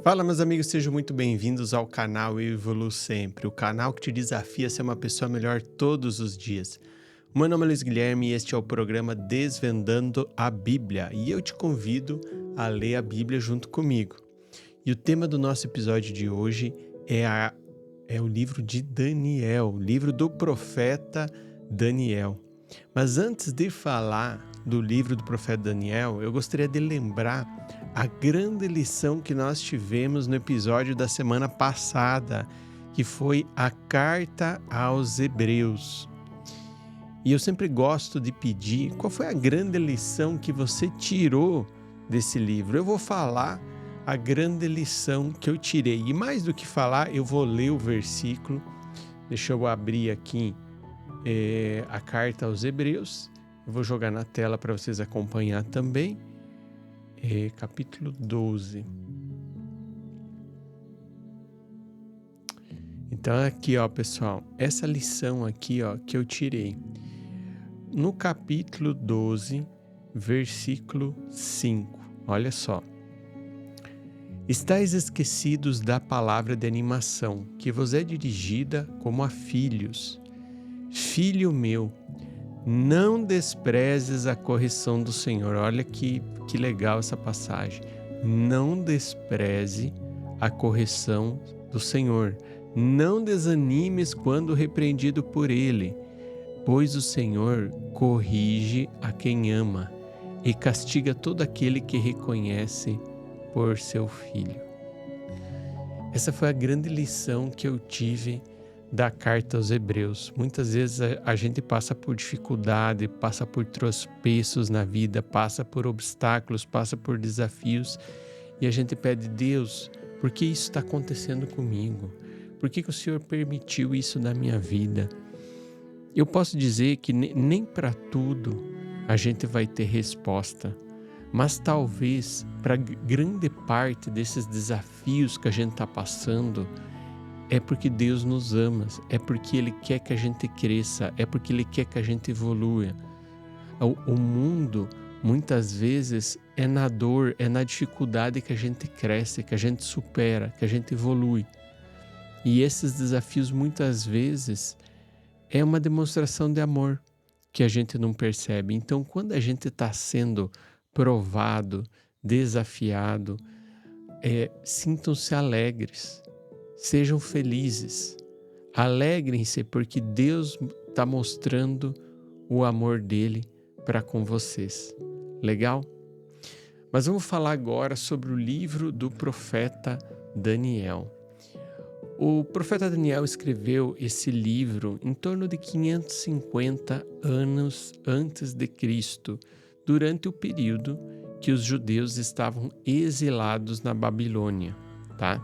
Fala, meus amigos, sejam muito bem-vindos ao canal Eu Evoluo Sempre, o canal que te desafia a ser uma pessoa melhor todos os dias. O meu nome é Luiz Guilherme e este é o programa Desvendando a Bíblia, e eu te convido a ler a Bíblia junto comigo. E o tema do nosso episódio de hoje é o livro de Daniel, o livro do profeta Daniel. Mas antes de falar do livro do profeta Daniel, eu gostaria de lembrar a grande lição que nós tivemos no episódio da semana passada, que foi a carta aos Hebreus. E eu sempre gosto de pedir qual foi a grande lição que você tirou desse livro. Eu vou falar a grande lição que eu tirei. E mais do que falar, eu vou ler o versículo. Deixa eu abrir aqui a carta aos Hebreus. Eu vou jogar na tela para vocês acompanhar também. Capítulo 12. Então aqui, ó, pessoal, essa lição aqui, ó, que eu tirei. No capítulo 12, versículo 5. Olha só. Estais esquecidos da palavra de animação, que vos é dirigida como a filhos. Filho meu, não desprezes a correção do Senhor. Olha que legal essa passagem. Não despreze a correção do Senhor. Não desanimes quando repreendido por Ele, pois o Senhor corrige a quem ama e castiga todo aquele que reconhece por seu filho. Essa foi a grande lição que eu tive da carta aos Hebreus. Muitas vezes a gente passa por dificuldade, passa por tropeços na vida, passa por obstáculos, passa por desafios e a gente pede: Deus, por que isso está acontecendo comigo? Por que o Senhor permitiu isso na minha vida? Eu posso dizer que nem para tudo a gente vai ter resposta, mas talvez para grande parte desses desafios que a gente está passando, é porque Deus nos ama, é porque Ele quer que a gente cresça, é porque Ele quer que a gente evolua. O mundo, muitas vezes, é na dor, é na dificuldade que a gente cresce, que a gente supera, que a gente evolui. E esses desafios, muitas vezes, é uma demonstração de amor que a gente não percebe. Então, quando a gente está sendo provado, desafiado, sintam-se alegres. Sejam felizes, alegrem-se porque Deus está mostrando o amor dele para com vocês. Legal? Mas vamos falar agora sobre o livro do profeta Daniel. O profeta Daniel escreveu esse livro em torno de 550 anos antes de Cristo, durante o período que os judeus estavam exilados na Babilônia, tá?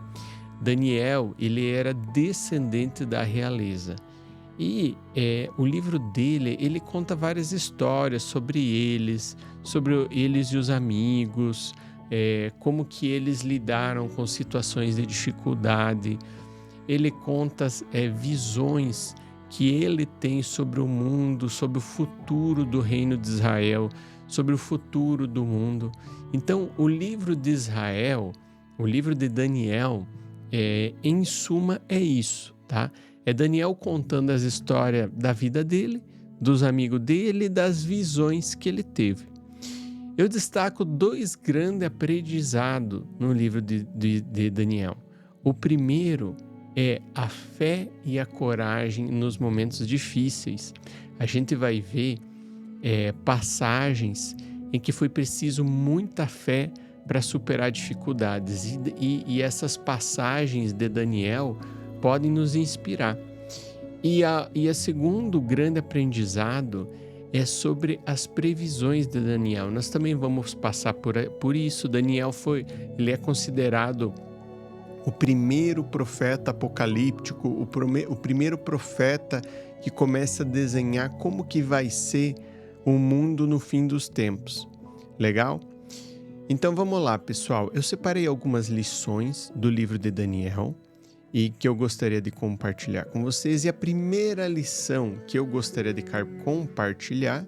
Daniel, ele era descendente da realeza e o livro dele, ele conta várias histórias sobre eles e os amigos, como que eles lidaram com situações de dificuldade. Ele conta visões que ele tem sobre o mundo, sobre o futuro do reino de Israel, sobre o futuro do mundo. Então, o livro de Israel, o livro de Daniel, em suma, é isso, tá? É Daniel contando as histórias da vida dele, dos amigos dele, das visões que ele teve. Eu destaco dois grandes aprendizados no livro de Daniel. O primeiro é a fé e a coragem nos momentos difíceis. A gente vai ver passagens em que foi preciso muita fé para superar dificuldades e essas passagens de Daniel podem nos inspirar. E a segundo grande aprendizado é sobre as previsões de Daniel. Nós também vamos passar por isso. Daniel ele é considerado o primeiro profeta apocalíptico, o primeiro profeta que começa a desenhar como que vai ser o mundo no fim dos tempos. Legal? Então vamos lá, pessoal. Eu separei algumas lições do livro de Daniel e que eu gostaria de compartilhar com vocês. E a primeira lição que eu gostaria de compartilhar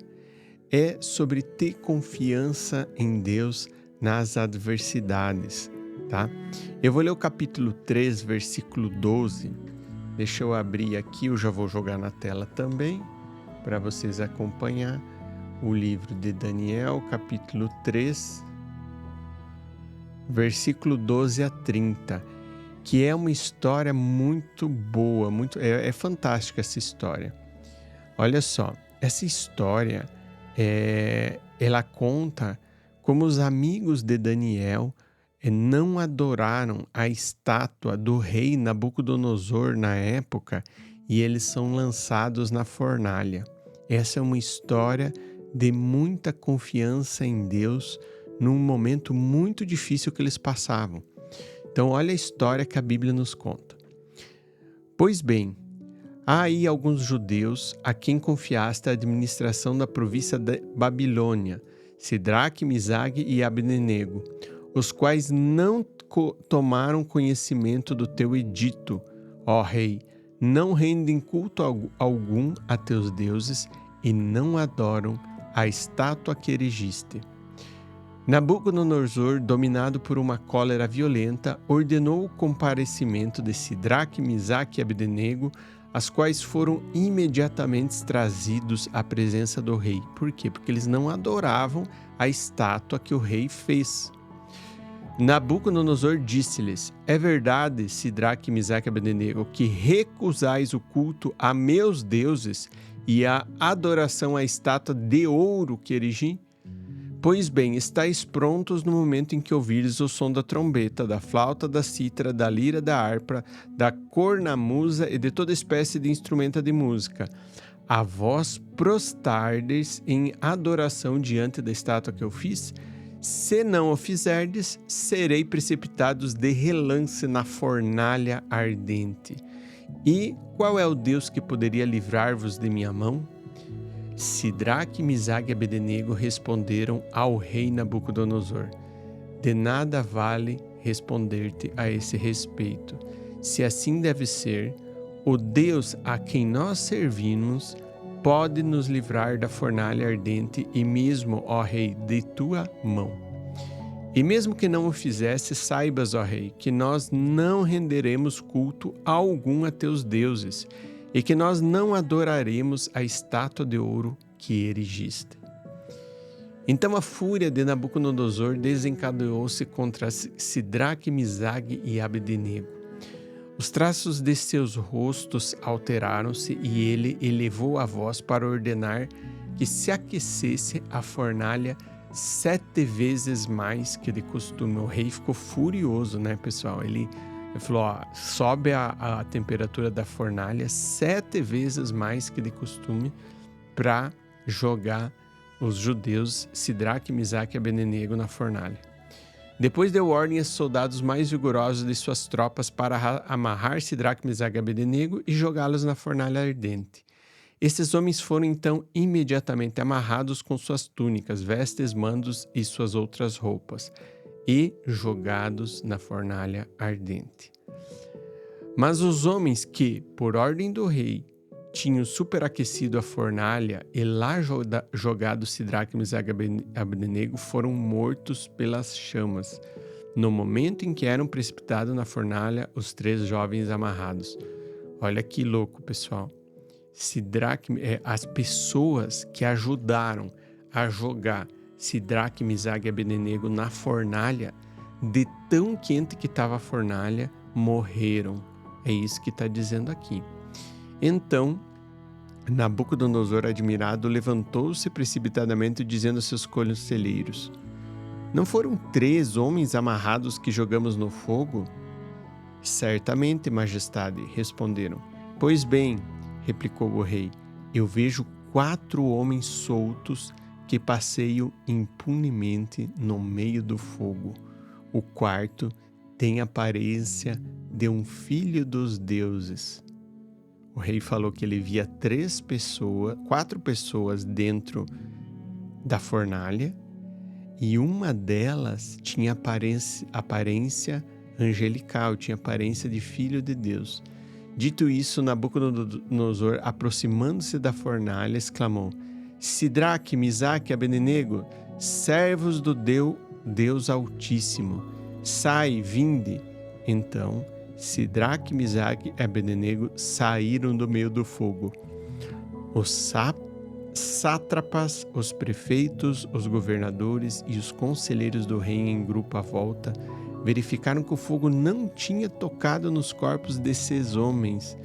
é sobre ter confiança em Deus nas adversidades, tá? Eu vou ler o capítulo 3, versículo 12. Deixa eu abrir aqui, eu já vou jogar na tela também, para vocês acompanhar o livro de Daniel, capítulo 3, versículo 12 a 30, que é uma história muito boa, é fantástica essa história. Olha só, essa história, ela conta como os amigos de Daniel não adoraram a estátua do rei Nabucodonosor na época e eles são lançados na fornalha. Essa é uma história de muita confiança em Deus num momento muito difícil que eles passavam. Então, olha a história que a Bíblia nos conta. Pois bem, há aí alguns judeus a quem confiaste a administração da província da Babilônia, Sidraque, Misague e Abdenego, os quais não tomaram conhecimento do teu edito, ó rei, não rendem culto algum a teus deuses e não adoram a estátua que erigiste. Nabucodonosor, dominado por uma cólera violenta, ordenou o comparecimento de Sidraque, Misaque e Abdenego, as quais foram imediatamente trazidos à presença do rei. Por quê? Porque eles não adoravam a estátua que o rei fez. Nabucodonosor disse-lhes: é verdade, Sidraque, Misaque e Abdenego, que recusais o culto a meus deuses e a adoração à estátua de ouro que erigi? Pois bem, estáis prontos no momento em que ouvires o som da trombeta, da flauta, da cítara, da lira, da harpa, da cornamusa e de toda espécie de instrumento de música. A vós prostardes em adoração diante da estátua que eu fiz? Se não o fizerdes, serei precipitados de relance na fornalha ardente. E qual é o Deus que poderia livrar-vos de minha mão? Sidraque, Misague e Abdenego responderam ao rei Nabucodonosor: de nada vale responder-te a esse respeito. Se assim deve ser, o Deus a quem nós servimos pode nos livrar da fornalha ardente e mesmo, ó rei, de tua mão. E mesmo que não o fizesse, saibas, ó rei, que nós não renderemos culto algum a teus deuses e que nós não adoraremos a estátua de ouro que erigiste. Então a fúria de Nabucodonosor desencadeou-se contra Sidraque, Misague e Abdenego. Os traços de seus rostos alteraram-se e ele elevou a voz para ordenar que se aquecesse a fornalha 7 vezes mais que de costume. O rei ficou furioso, né, pessoal? Ele falou, sobe a temperatura da fornalha 7 vezes mais que de costume para jogar os judeus Sidraque, Misaque e Abdenego na fornalha. Depois deu ordem aos soldados mais vigorosos de suas tropas para amarrar Sidraque, Misaque e Abdenego e jogá-los na fornalha ardente. Esses homens foram então imediatamente amarrados com suas túnicas, vestes, mandos e suas outras roupas, e jogados na fornalha ardente. Mas os homens que, por ordem do rei, tinham superaquecido a fornalha e lá jogado Sidraque, Misaque e Abdenego foram mortos pelas chamas, no momento em que eram precipitados na fornalha os 3 jovens amarrados. Olha que louco, pessoal. Sidraque, as pessoas que ajudaram a jogar Sidraque, Misaque e Abdenego na fornalha, de tão quente que estava a fornalha, morreram. É isso que está dizendo aqui. Então, Nabucodonosor, admirado, levantou-se precipitadamente, dizendo a seus conselheiros: não foram 3 homens amarrados que jogamos no fogo? Certamente, majestade, responderam. Pois bem, replicou o rei, eu vejo 4 homens soltos que passeiam impunemente no meio do fogo. O quarto tem a aparência de um filho dos deuses. O rei falou que ele via 4 pessoas dentro da fornalha e uma delas tinha aparência angelical, tinha aparência de filho de Deus. Dito isso, Nabucodonosor, aproximando-se da fornalha, exclamou: Sidraque, Misaque e Abdenego, servos do Deus Altíssimo, sai, vinde. Então Sidraque, Misaque e Abednego saíram do meio do fogo. Os sátrapas, os prefeitos, os governadores e os conselheiros do rei em grupo à volta verificaram que o fogo não tinha tocado nos corpos desses homens,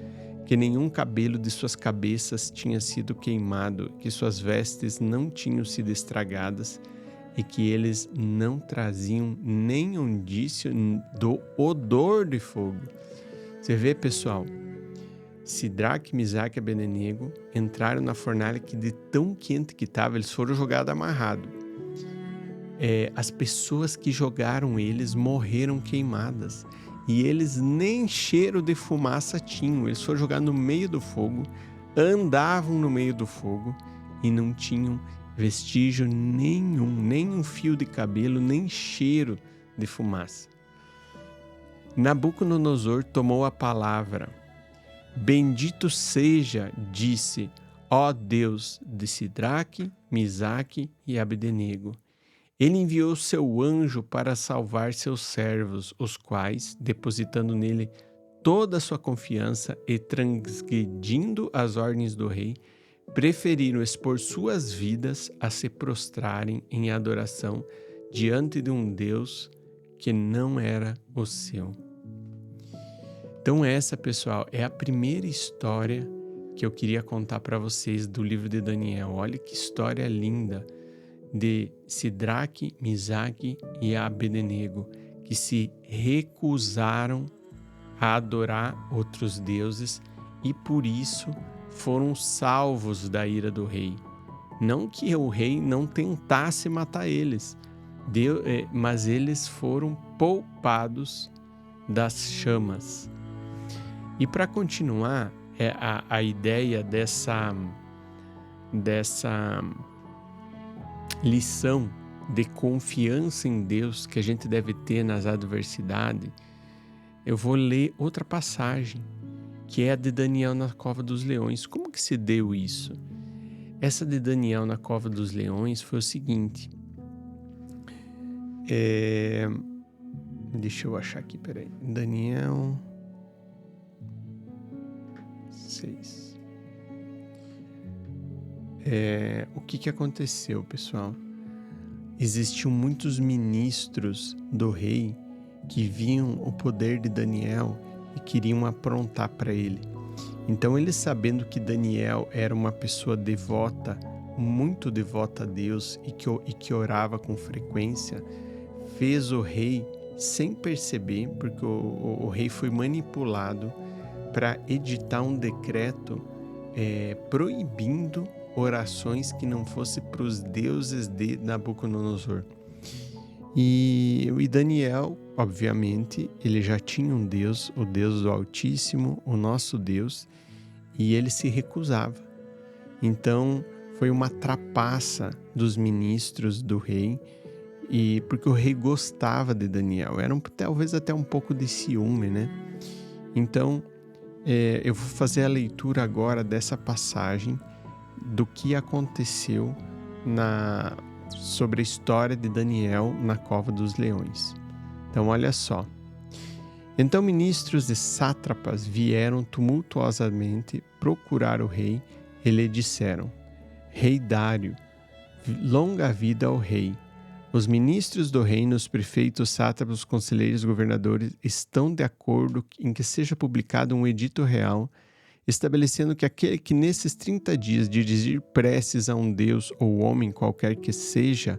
que nenhum cabelo de suas cabeças tinha sido queimado, que suas vestes não tinham sido estragadas e que eles não traziam nenhum indício do odor de fogo. Você vê, pessoal, Sidraque, Misaque e Abednego entraram na fornalha que de tão quente que estava, eles foram jogados amarrados. As pessoas que jogaram eles morreram queimadas e eles nem cheiro de fumaça tinham. Eles foram jogados no meio do fogo, andavam no meio do fogo e não tinham vestígio nenhum, nem um fio de cabelo, nem cheiro de fumaça. Nabucodonosor tomou a palavra. Bendito seja, disse, ó Deus de Sidraque, Misaque e Abednego. Ele enviou seu anjo para salvar seus servos, os quais, depositando nele toda a sua confiança e transgredindo as ordens do rei, preferiram expor suas vidas a se prostrarem em adoração diante de um Deus que não era o seu. Então essa, pessoal, é a primeira história que eu queria contar para vocês do livro de Daniel. Olha que história linda de Sidraque, Misaque e Abednego, que se recusaram a adorar outros deuses e por isso foram salvos da ira do rei. Não que o rei não tentasse matar eles, mas eles foram poupados das chamas. E para continuar, a ideia dessa lição de confiança em Deus que a gente deve ter nas adversidades, eu vou ler outra passagem, que é a de Daniel na cova dos leões. Como que se deu isso? Essa de Daniel na cova dos leões foi o seguinte. Deixa eu achar aqui, peraí. Daniel 6. O que aconteceu, pessoal? Existiam muitos ministros do rei que viam o poder de Daniel e queriam aprontar para ele. Então, ele, sabendo que Daniel era uma pessoa devota, muito devota a Deus e que orava com frequência, fez o rei, sem perceber, porque o rei foi manipulado para editar um decreto proibindo orações que não fossem para os deuses de Nabucodonosor. E Daniel, obviamente, ele já tinha um Deus, o Deus do Altíssimo, o nosso Deus, e ele se recusava. Então, foi uma trapaça dos ministros do rei, porque o rei gostava de Daniel. Era talvez até um pouco de ciúme, né? Então, eu vou fazer a leitura agora dessa passagem do que aconteceu sobre a história de Daniel na cova dos leões. Então, olha só. Então, ministros e sátrapas vieram tumultuosamente procurar o rei e lhe disseram: Rei Dário, longa vida ao rei. Os ministros do reino, os prefeitos, sátrapas, os conselheiros, governadores estão de acordo em que seja publicado um edito real estabelecendo que aquele que nesses 30 dias dirigir preces a um Deus ou homem qualquer que seja,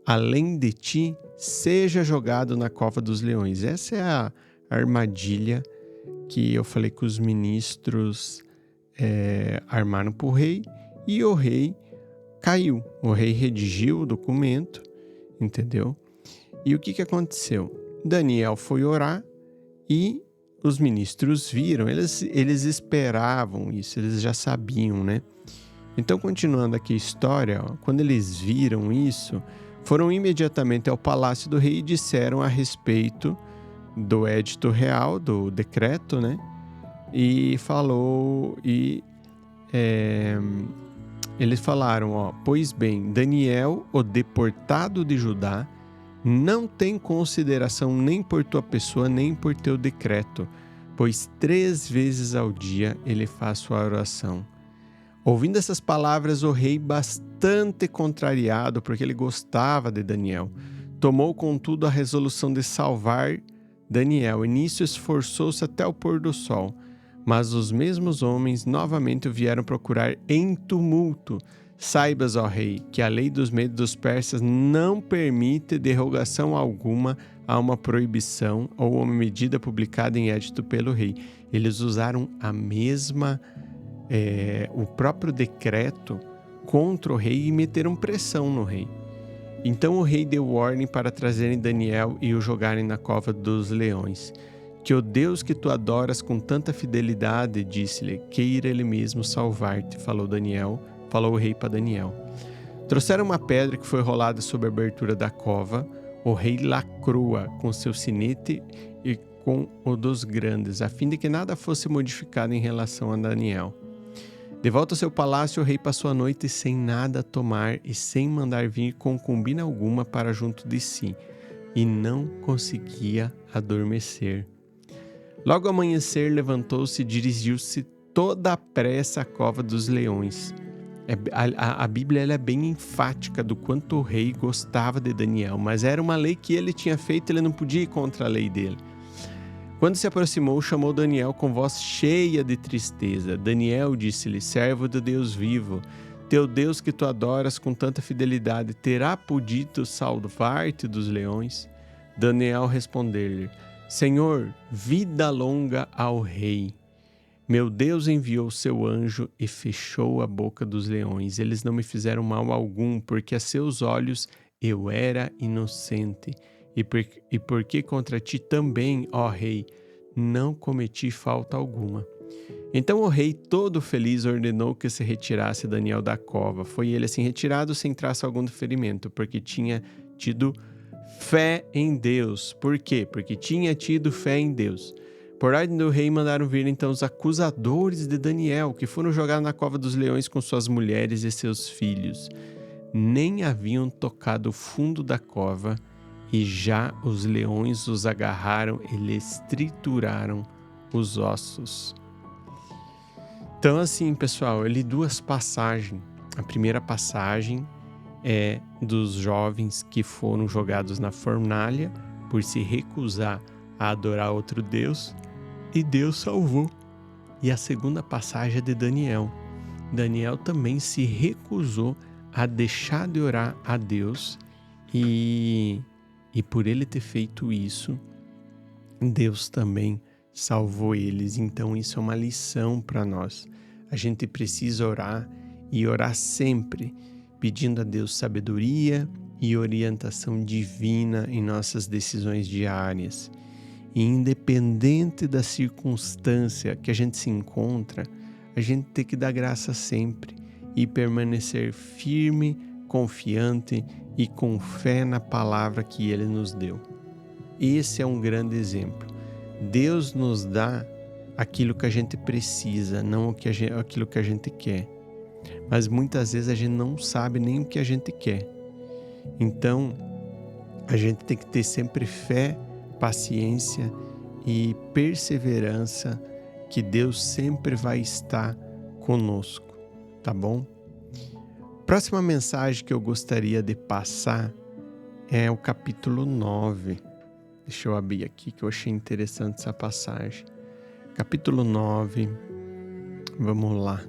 além de ti, seja jogado na cova dos leões. Essa é a armadilha que eu falei que os ministros armaram para o rei, e o rei caiu. O rei redigiu o documento, entendeu? E o que aconteceu? Daniel foi orar e os ministros viram, eles esperavam isso, eles já sabiam, né? Então, continuando aqui a história, quando eles viram isso, foram imediatamente ao palácio do rei e disseram a respeito do edito real, do decreto, né? Eles falaram, pois bem, Daniel, o deportado de Judá, não tem consideração nem por tua pessoa, nem por teu decreto, pois 3 vezes ao dia ele faz sua oração. Ouvindo essas palavras, o rei, bastante contrariado, porque ele gostava de Daniel, tomou contudo a resolução de salvar Daniel, e nisso esforçou-se até o pôr do sol. Mas os mesmos homens novamente o vieram procurar em tumulto. Saibas, ó rei, que a lei dos medos dos persas não permite derrogação alguma a uma proibição ou uma medida publicada em édito pelo rei. Eles usaram a mesma, o próprio decreto contra o rei e meteram pressão no rei. Então o rei deu ordem para trazerem Daniel e o jogarem na cova dos leões. Que o Deus que tu adoras com tanta fidelidade, disse-lhe, queira ele mesmo salvar-te, falou o rei para Daniel. Trouxeram uma pedra que foi rolada sobre a abertura da cova. O rei lacrou-a com seu sinete e com o dos grandes, a fim de que nada fosse modificado em relação a Daniel. De volta ao seu palácio, o rei passou a noite sem nada tomar e sem mandar vir concubina alguma para junto de si, e não conseguia adormecer. Logo ao amanhecer, levantou-se e dirigiu-se toda a pressa à cova dos leões. A Bíblia ela é bem enfática do quanto o rei gostava de Daniel, mas era uma lei que ele tinha feito, ele não podia ir contra a lei dele. Quando se aproximou, chamou Daniel com voz cheia de tristeza. Daniel, disse-lhe, servo do Deus vivo, teu Deus que tu adoras com tanta fidelidade, terá podido salvar-te dos leões? Daniel respondeu-lhe, Senhor, vida longa ao rei. Meu Deus enviou seu anjo e fechou a boca dos leões. Eles não me fizeram mal algum, porque a seus olhos eu era inocente. E porque contra ti também, ó rei, não cometi falta alguma. Então o rei, todo feliz, ordenou que se retirasse Daniel da cova. Foi ele assim retirado sem traço algum de ferimento, porque tinha tido fé em Deus. Por quê? Porque tinha tido fé em Deus. Por ordem do rei, mandaram vir então os acusadores de Daniel, que foram jogar na cova dos leões com suas mulheres e seus filhos. Nem haviam tocado o fundo da cova, e já os leões os agarraram e lhes trituraram os ossos. Então assim, pessoal, eu li 2 passagens. A primeira passagem é dos jovens que foram jogados na fornalha por se recusar a adorar outro Deus, e Deus salvou. E a segunda passagem é de Daniel. Daniel também se recusou a deixar de orar a Deus, e por ele ter feito isso, Deus também salvou eles. Então isso é uma lição para nós. A gente precisa orar e orar sempre, pedindo a Deus sabedoria e orientação divina em nossas decisões diárias. E independente da circunstância que a gente se encontra, a gente tem que dar graça sempre e permanecer firme, confiante e com fé na palavra que Ele nos deu. Esse é um grande exemplo. Deus nos dá aquilo que a gente precisa, não aquilo que a gente quer. Mas muitas vezes a gente não sabe nem o que a gente quer. Então, a gente tem que ter sempre fé, paciência e perseverança, que Deus sempre vai estar conosco, tá bom? Próxima mensagem que eu gostaria de passar é o capítulo 9. Deixa eu abrir aqui que eu achei interessante essa passagem. Capítulo 9, vamos lá.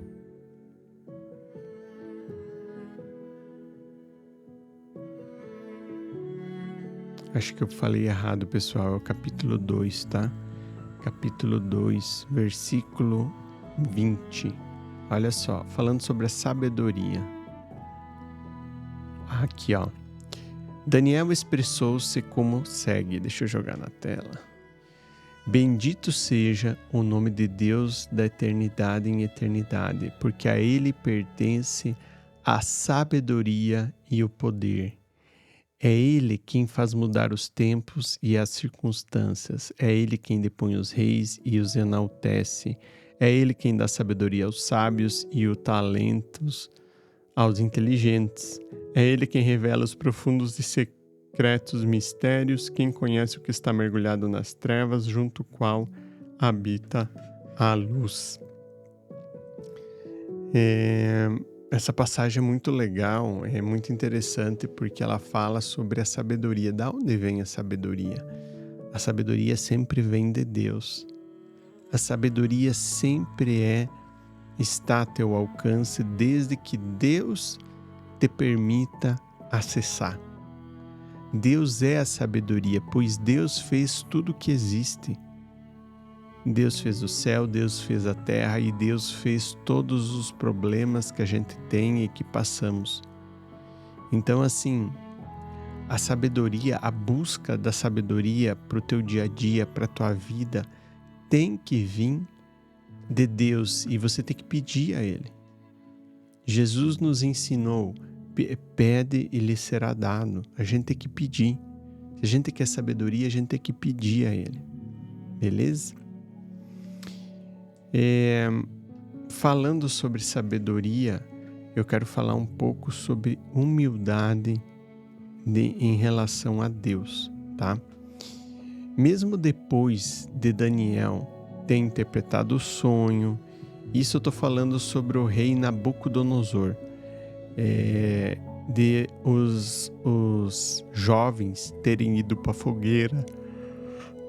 Acho que eu falei errado, pessoal, é o capítulo 2, tá? Capítulo 2, versículo 20. Olha só, falando sobre a sabedoria. Aqui, ó. Daniel expressou-se como segue. Deixa eu jogar na tela. Bendito seja o nome de Deus da eternidade em eternidade, porque a Ele pertence a sabedoria e o poder. É Ele quem faz mudar os tempos e as circunstâncias. É Ele quem depõe os reis e os enaltece. É Ele quem dá sabedoria aos sábios e o talentos aos inteligentes. É Ele quem revela os profundos secretos mistérios, quem conhece o que está mergulhado nas trevas, junto ao qual habita a luz. Essa passagem é muito legal, é muito interessante porque ela fala sobre a sabedoria. Da onde vem a sabedoria? A sabedoria sempre vem de Deus. A sabedoria sempre está a teu alcance desde que Deus te permita acessar. Deus é a sabedoria, pois Deus fez tudo o que existe. Deus fez o céu, Deus fez a terra e Deus fez todos os problemas que a gente tem e que passamos. Então, assim, a sabedoria, a busca da sabedoria para o teu dia a dia, para a tua vida, tem que vir de Deus e você tem que pedir a Ele. Jesus nos ensinou, pede e lhe será dado. A gente tem que pedir. Se a gente quer sabedoria, a gente tem que pedir a Ele. Beleza? Falando sobre sabedoria, eu quero falar um pouco sobre humildade em relação a Deus, tá? Mesmo depois de Daniel ter interpretado o sonho, isso eu estou falando sobre o rei Nabucodonosor, de os jovens terem ido para a fogueira.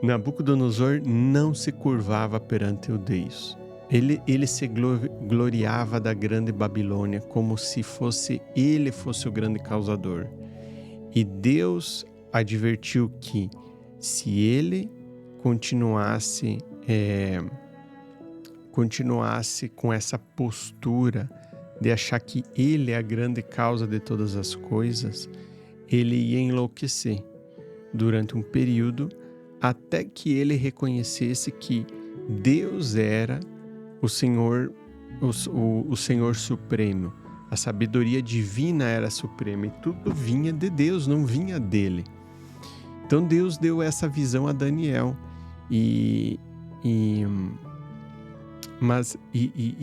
Nabucodonosor não se curvava perante o Deus. Ele se gloriava da grande Babilônia como se ele fosse o grande causador. E Deus advertiu que se ele continuasse com essa postura de achar que ele é a grande causa de todas as coisas, ele ia enlouquecer durante um período até que ele reconhecesse que Deus era o Senhor, o Senhor Supremo. A sabedoria divina era suprema e tudo vinha de Deus, não vinha dele. Então Deus deu essa visão a Daniel e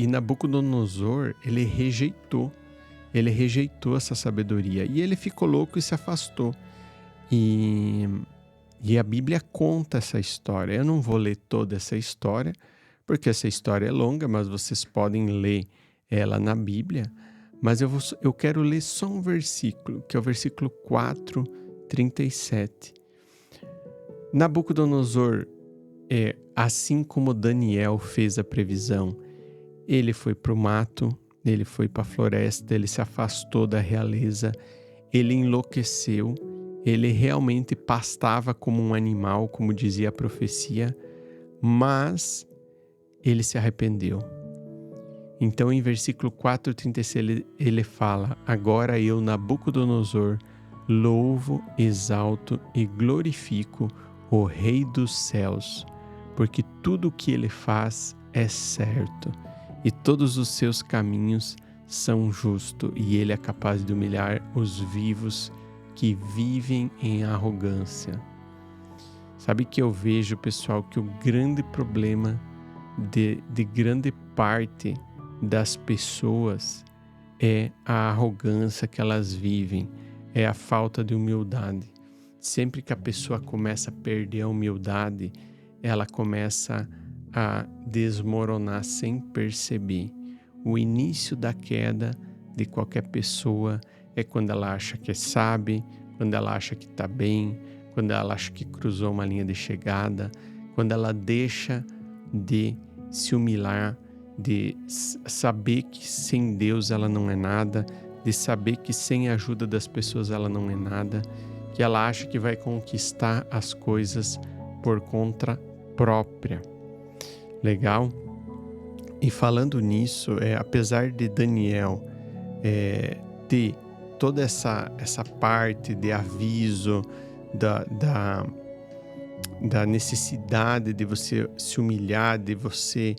Nabucodonosor, ele rejeitou essa sabedoria e ele ficou louco e se afastou. E a Bíblia conta essa história. Eu não vou ler toda essa história, porque essa história é longa, mas vocês podem ler ela na Bíblia. Mas eu quero ler só um versículo, que é o versículo 4:37. Nabucodonosor, assim como Daniel fez a previsão, ele foi para o mato, ele foi para a floresta, ele se afastou da realeza, ele enlouqueceu, ele realmente pastava como um animal, como dizia a profecia, mas ele se arrependeu. Então, em versículo 4:36, ele fala: agora eu, Nabucodonosor, louvo, exalto e glorifico o Rei dos céus, porque tudo o que ele faz é certo, e todos os seus caminhos são justos, e ele é capaz de humilhar os vivos que vivem em arrogância. Sabe que eu vejo, pessoal, que o grande problema de grande parte das pessoas é a arrogância que elas vivem, é a falta de humildade. Sempre que a pessoa começa a perder a humildade, ela começa a desmoronar sem perceber. O início da queda de qualquer pessoa é quando ela acha que sabe, quando ela acha que está bem, quando ela acha que cruzou uma linha de chegada, quando ela deixa de se humilhar, de saber que sem Deus ela não é nada, de saber que sem a ajuda das pessoas ela não é nada, que ela acha que vai conquistar as coisas por conta própria. Legal? E falando nisso, apesar de Daniel ter toda essa parte de aviso da necessidade de você se humilhar, de você...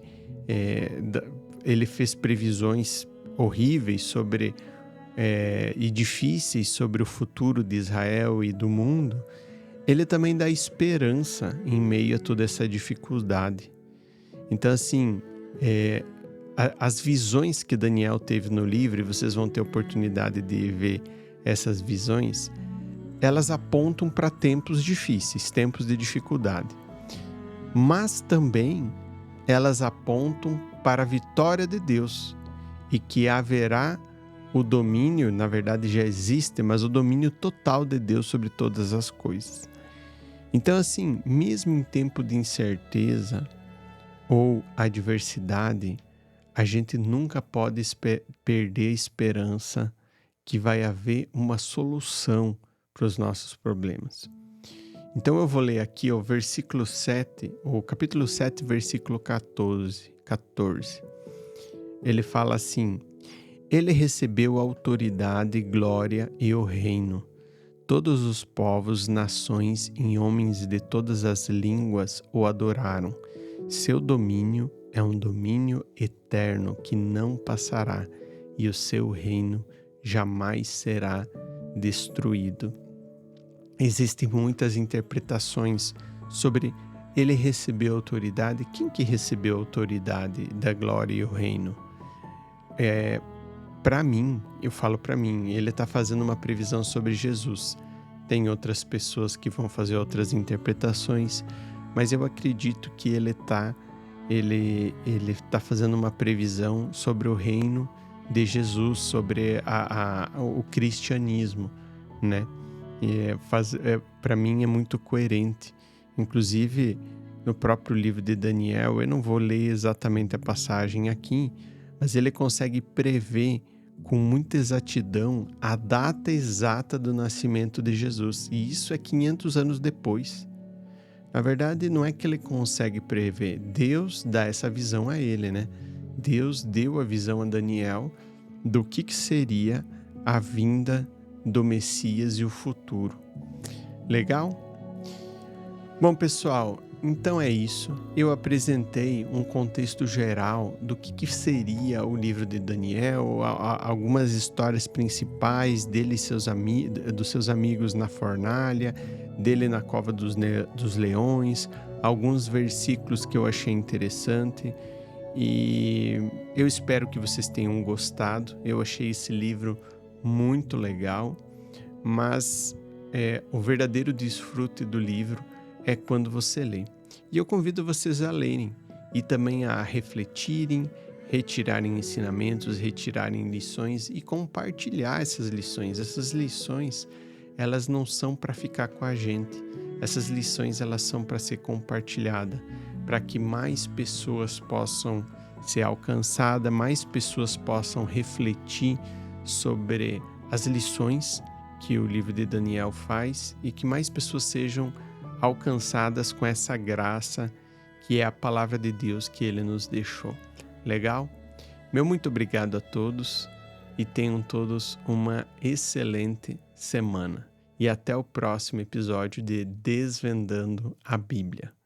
ele fez previsões horríveis sobre e difíceis sobre o futuro de Israel e do mundo. Ele também dá esperança em meio a toda essa dificuldade. Então, assim, as visões que Daniel teve no livro, e vocês vão ter oportunidade de ver essas visões, elas apontam para tempos difíceis, tempos de dificuldade. Mas também elas apontam para a vitória de Deus e que haverá o domínio, na verdade já existe, mas o domínio total de Deus sobre todas as coisas. Então, assim, mesmo em tempo de incerteza ou adversidade, a gente nunca pode perder a esperança que vai haver uma solução para os nossos problemas. Então eu vou ler aqui o versículo 7, o capítulo 7, versículo 14. Ele fala assim: Ele recebeu a autoridade, glória e o reino. Todos os povos, nações e homens de todas as línguas o adoraram. Seu domínio é um domínio eterno que não passará, e o seu reino jamais será destruído. Existem muitas interpretações sobre ele recebeu autoridade. Quem que recebeu a autoridade da glória e o reino? Para mim, eu falo para mim, ele está fazendo uma previsão sobre Jesus. Tem outras pessoas que vão fazer outras interpretações, mas eu acredito que ele tá fazendo uma previsão sobre o reino de Jesus, sobre o cristianismo, né? E para mim é muito coerente. Inclusive, no próprio livro de Daniel, eu não vou ler exatamente a passagem aqui, mas ele consegue prever com muita exatidão a data exata do nascimento de Jesus. E isso é 500 anos depois. Na verdade, não é que ele consegue prever. Deus dá essa visão a ele, né? Deus deu a visão a Daniel do que seria a vinda do Messias e o futuro. Legal? Bom, pessoal, então é isso. Eu apresentei um contexto geral do que seria o livro de Daniel, algumas histórias principais dele e dos seus amigos na fornalha, dele na cova dos leões, alguns versículos que eu achei interessante. E eu espero que vocês tenham gostado. Eu achei esse livro muito legal, mas o verdadeiro desfrute do livro é quando você lê. E eu convido vocês a lerem e também a refletirem, retirarem ensinamentos, retirarem lições e compartilhar essas lições. Essas lições, elas não são para ficar com a gente. Essas lições, elas são para ser compartilhadas, para que mais pessoas possam ser alcançadas, mais pessoas possam refletir sobre as lições que o livro de Daniel faz e que mais pessoas sejam alcançadas com essa graça que é a palavra de Deus que ele nos deixou. Legal? Meu muito obrigado a todos e tenham todos uma excelente semana. E até o próximo episódio de Desvendando a Bíblia.